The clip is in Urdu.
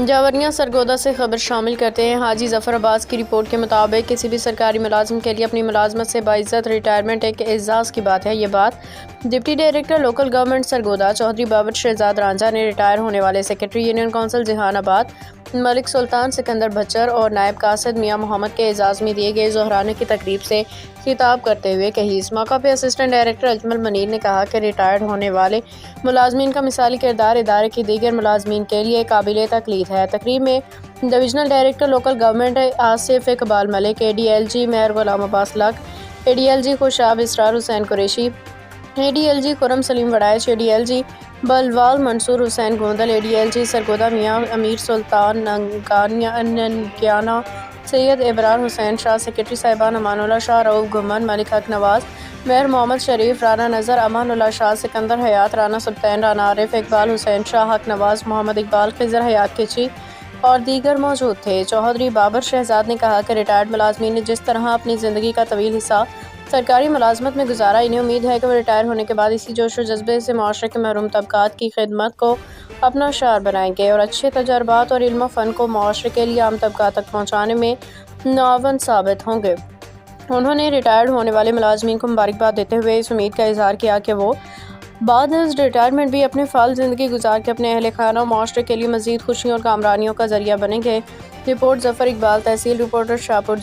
جاوریا سرگودا سے خبر شامل کرتے ہیں۔ حاجی ظفر عباس کی رپورٹ کے مطابق کسی بھی سرکاری ملازم کے لیے اپنی ملازمت سے باعزت ریٹائرمنٹ ایک اعزاز کی بات ہے۔ یہ بات deputy director local government Sargodha Chaudhry Babar Shahzad Ranjha نے ریٹائر ہونے والے سیکرٹری یونین کونسل جہان آباد ملک سلطان سکندر بچر اور نائب قاصد میاں محمد کے اعزاز میں دیے گئے ظہرانے کی تقریب سے خطاب کرتے ہوئے کہی۔ اس موقع پہ اسسٹنٹ ڈائریکٹر اجمل منیر نے کہا کہ ریٹائرڈ ہونے والے ملازمین کا مثالی کردار ادارے کے دیگر ملازمین کے لیے قابل تقلید ہے۔ تقریب میں divisional director local government Asif Iqbal Malik, A D L G Mehr Ghulam Abbas لق، A D L G Khushab Israr Hussain Qureshi, A D L G Khurram Saleem Warraich, A D L G Bhalwal Mansoor Hussain Gondal, A D L G Sargodha Mian Amir Sultan ننگیانہ، Syed Abrar Hussain Shah, secretary صاحبان امان اللہ شاہ، رؤوف گھمن، ملک حق نواز، مہر محمد شریف، رانا نذر، امان اللہ شاہ، سکندر حیات، رانا سلطان، رانا عارف، اقبال حسین شاہ، حق نواز، محمد اقبال، خضر حیات کچی اور دیگر موجود تھے۔ چودھری بابر شہزاد نے کہا کہ ریٹائرڈ ملازمین نے جس طرح اپنی زندگی کا طویل حصہ سرکاری ملازمت میں گزارا، انہیں امید ہے کہ وہ ریٹائر ہونے کے بعد اسی جوش و جذبے سے معاشرے کے محروم طبقات کی خدمت کو اپنا شعار بنائیں گے اور اچھے تجربات اور علم و فن کو معاشرے کے لیے عام طبقات تک پہنچانے میں معاون ثابت ہوں گے۔ انہوں نے ریٹائرڈ ہونے والے ملازمین کو مبارکباد دیتے ہوئے اس امید کا اظہار کیا کہ وہ بعد از ریٹائرمنٹ بھی اپنے فعال زندگی گزار کے اپنے اہل خانہ و معاشرے کے لیے مزید خوشیوں اور کامرانیوں کا ذریعہ بنیں گے۔ رپورٹ ظفر اقبال، تحصیل رپورٹر شاہپور۔